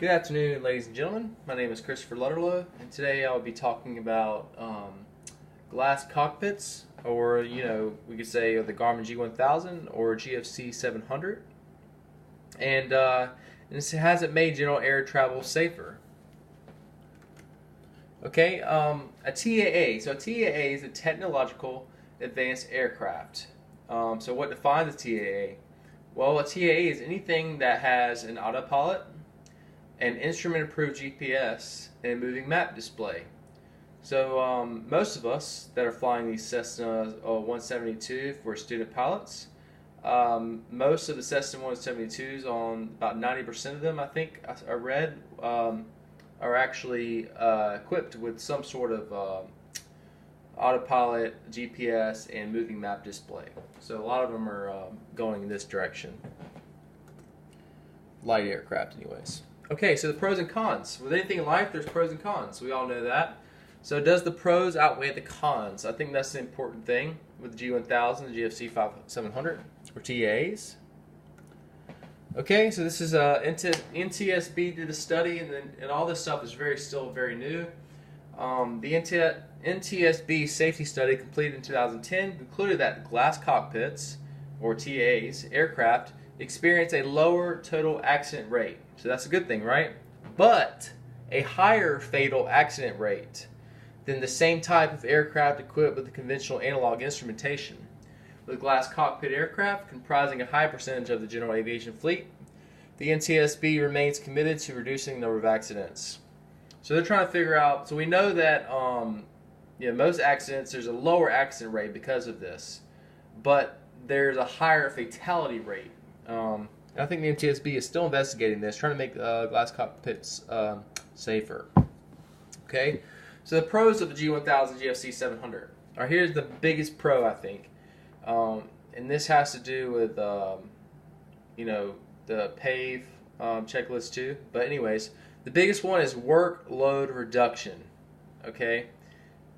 Good afternoon, ladies and gentlemen. My name is Christopher Lutterloh, and today I'll be talking about glass cockpits, or we could say the Garmin G1000 or GFC 700, and this has it made general air travel safer. Okay, a TAA. So a TAA is a technological advanced aircraft. So what defines a TAA? Well, a TAA is anything that has an autopilot, an instrument-approved GPS, and a moving map display. So most of us that are flying these Cessna 172 for student pilots, most of the Cessna 172s, on about 90% of them, I think I read, are actually equipped with some sort of autopilot, GPS, and moving map display. So a lot of them are going in this direction. Light aircraft anyways. Okay, so the pros and cons. With anything in life, there's pros and cons. We all know that. So does the pros outweigh the cons? I think that's the important thing with the G1000, the GFC 700, or TAs. Okay, so this is NTSB did a study, and all this stuff is still very new. The NTSB safety study completed in 2010 concluded that glass cockpits, or TAs, aircraft experience a lower total accident rate. So that's a good thing, right? But a higher fatal accident rate than the same type of aircraft equipped with the conventional analog instrumentation. With glass cockpit aircraft comprising a high percentage of the general aviation fleet, the NTSB remains committed to reducing the number of accidents. So they're trying to figure out, so we know that most accidents, there's a lower accident rate because of this, but there's a higher fatality rate. I think the NTSB is still investigating this, trying to make glass cockpits safer. Okay, so the pros of the G1000 GFC 700. All right, here's the biggest pro, I think, and this has to do with the PAVE checklist too. But anyways, the biggest one is workload reduction. Okay,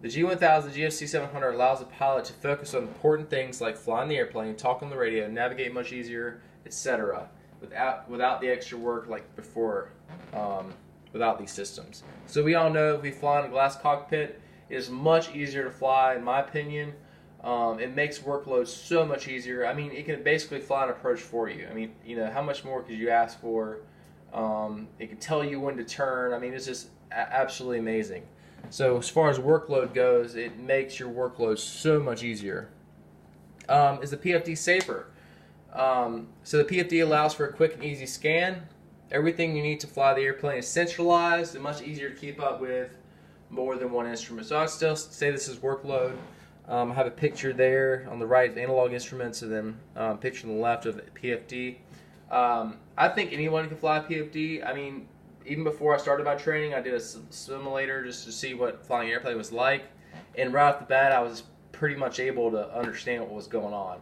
the G1000 GFC 700 allows the pilot to focus on important things like flying the airplane, talk on the radio, navigate much easier, etc., without the extra work like before, without these systems. So we all know if we fly in a glass cockpit, it is much easier to fly, in my opinion. It makes workload so much easier. I mean, it can basically fly an approach for you. I mean, how much more could you ask for? It can tell you when to turn. I mean, it's just absolutely amazing. So as far as workload goes, it makes your workload so much easier. Is the PFD safer? So the PFD allows for a quick and easy scan. Everything you need to fly the airplane is centralized and much easier to keep up with more than one instrument. So I still say this is workload. I have a picture there on the right of analog instruments, and then a picture on the left of PFD. I think anyone can fly PFD. I mean, even before I started my training, I did a simulator just to see what flying an airplane was like. And right off the bat, I was pretty much able to understand what was going on.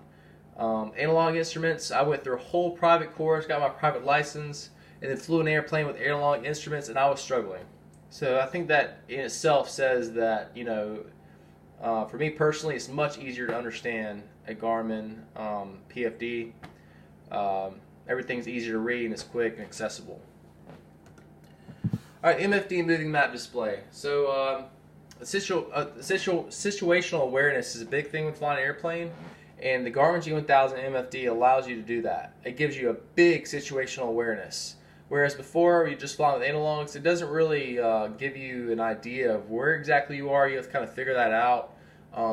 Analog instruments, I went through a whole private course, got my private license, and then flew an airplane with analog instruments, and I was struggling. So I think that in itself says that, for me personally, it's much easier to understand a Garmin PFD. Everything's easier to read, and it's quick and accessible. All right, MFD moving map display. So situational awareness is a big thing when flying an airplane, and the Garmin G1000 MFD allows you to do that. It gives you a big situational awareness. Whereas before, you just fly with analogs, it doesn't really give you an idea of where exactly you are. You have to kind of figure that out.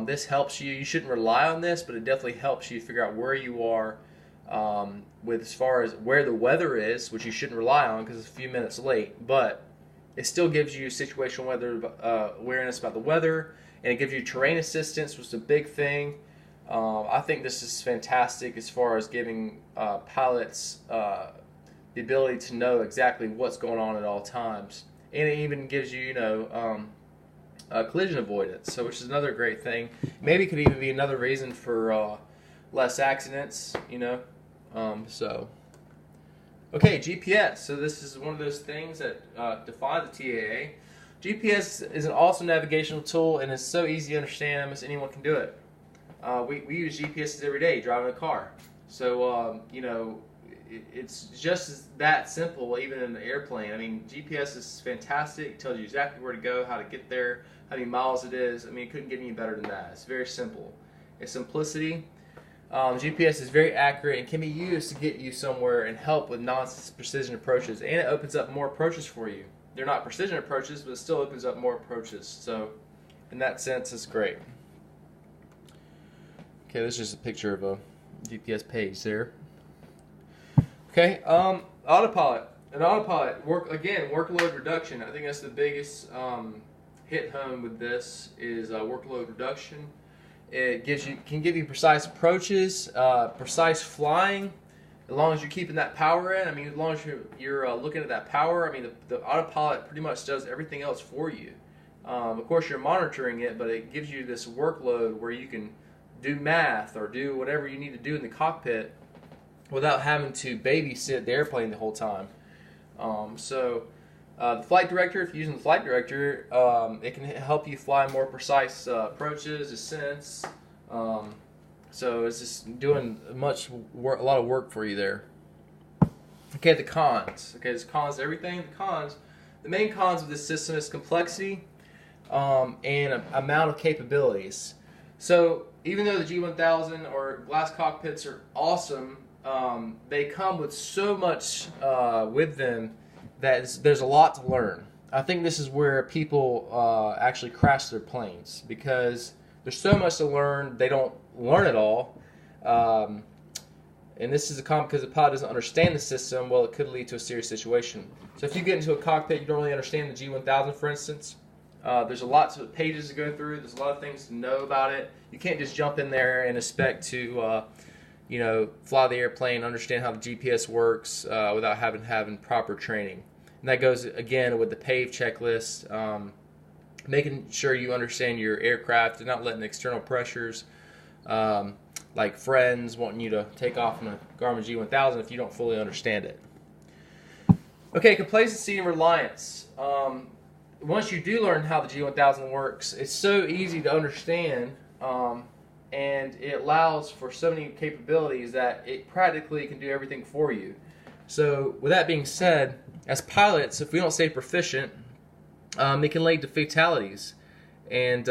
This helps you. You shouldn't rely on this, but it definitely helps you figure out where you are with as far as where the weather is, which you shouldn't rely on because it's a few minutes late. But it still gives you situational weather awareness about the weather, and it gives you terrain assistance, which is a big thing. I think this is fantastic as far as giving pilots the ability to know exactly what's going on at all times, and it even gives you, collision avoidance. So, which is another great thing. Maybe it could even be another reason for less accidents. Okay, GPS. So this is one of those things that define the TAA. GPS is an awesome navigational tool, and it's so easy to understand. Almost anyone can do it. We use GPSs every day driving a car. So it's just that simple, even in the airplane. I mean, GPS is fantastic. It tells you exactly where to go, how to get there, how many miles it is. I mean, it couldn't get any better than that. It's very simple. It's simplicity. GPS is very accurate and can be used to get you somewhere and help with non-precision approaches. And it opens up more approaches for you. They're not precision approaches, but it still opens up more approaches. So, in that sense, it's great. Okay, this is just a picture of a GPS page there. Okay, autopilot. An autopilot, workload reduction. I think that's the biggest hit home with this is workload reduction. It can give you precise approaches, precise flying, as long as you're keeping that power in. I mean, as long as you're looking at that power. I mean, the autopilot pretty much does everything else for you. Of course, you're monitoring it, but it gives you this workload where you can do math or do whatever you need to do in the cockpit without having to babysit the airplane the whole time. The flight director, if you're using the flight director, it can help you fly more precise approaches, descents. So it's just doing a lot of work for you there. Okay, the cons. Okay, there's cons to everything. The main cons of this system is complexity and amount of capabilities. So even though the G1000 or glass cockpits are awesome, they come with so much with them that there's a lot to learn. I think this is where people actually crash their planes, because there's so much to learn, they don't learn it all. And this is a con because the pilot doesn't understand the system. Well, it could lead to a serious situation. So if you get into a cockpit, you don't really understand the G1000, for instance, there's a lot of pages to go through. There's a lot of things to know about it. You can't just jump in there and expect to fly the airplane, understand how the GPS works without having proper training. And that goes, again, with the PAVE checklist, making sure you understand your aircraft and not letting external pressures, like friends wanting you to take off in a Garmin G1000 if you don't fully understand it. Okay, complacency and reliance. Once you do learn how the G1000 works, it's so easy to understand, and it allows for so many capabilities that it practically can do everything for you. So with that being said, as pilots, if we don't stay proficient, it can lead to fatalities. And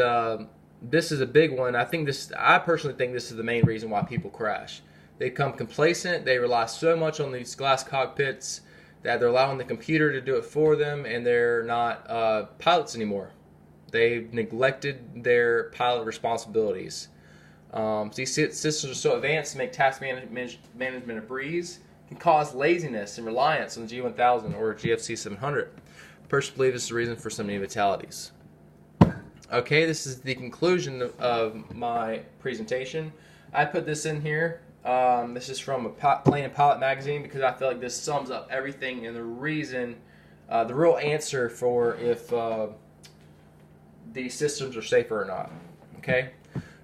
this is a big one. I personally think this is the main reason why people crash. They become complacent. They rely so much on these glass cockpits that they're allowing the computer to do it for them, and they're not pilots anymore. They've neglected their pilot responsibilities. These systems are so advanced to make task management a breeze. Can cause laziness and reliance on the G1000 or GFC 700. I personally believe this is the reason for so many fatalities. Okay, this is the conclusion of my presentation. I put this in here. This is from a Plane and Pilot magazine because I feel like this sums up everything and the reason, the real answer for if these systems are safer or not. Okay,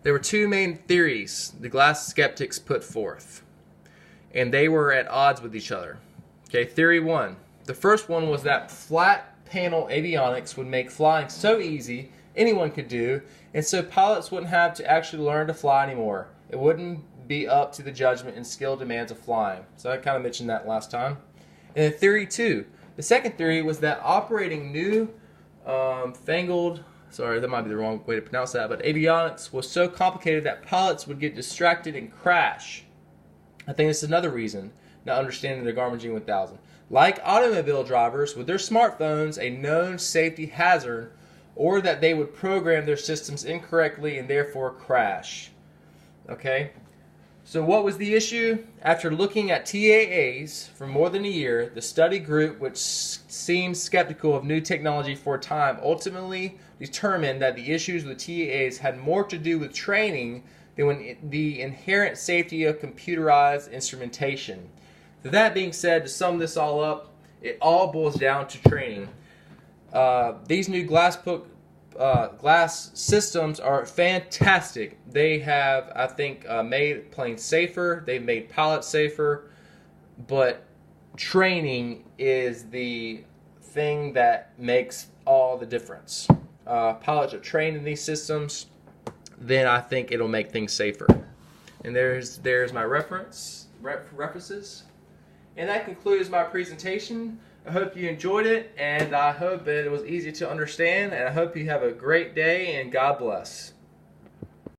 there were two main theories the glass skeptics put forth, and they were at odds with each other. Okay, theory one. The first one was that flat panel avionics would make flying so easy anyone could do, and so pilots wouldn't have to actually learn to fly anymore. It wouldn't be up to the judgment and skill demands of flying. So I kind of mentioned that last time. And then theory two. The second theory was that operating new fangled, sorry, that might be the wrong way to pronounce that, but avionics was so complicated that pilots would get distracted and crash. I think this is another reason, not understanding the Garmin G1000. Like automobile drivers, with their smartphones, a known safety hazard, or that they would program their systems incorrectly and therefore crash. Okay? So what was the issue? After looking at TAAs for more than a year, the study group, which seemed skeptical of new technology for a time, ultimately determined that the issues with TAAs had more to do with training than with the inherent safety of computerized instrumentation. So that being said, to sum this all up, it all boils down to training. These new glass systems are fantastic. They have, I think, made planes safer. They've made pilots safer. But training is the thing that makes all the difference. Pilots are trained in these systems, then I think it'll make things safer. And there's my references. And that concludes my presentation. I hope you enjoyed it, and I hope that it was easy to understand, and I hope you have a great day, and God bless.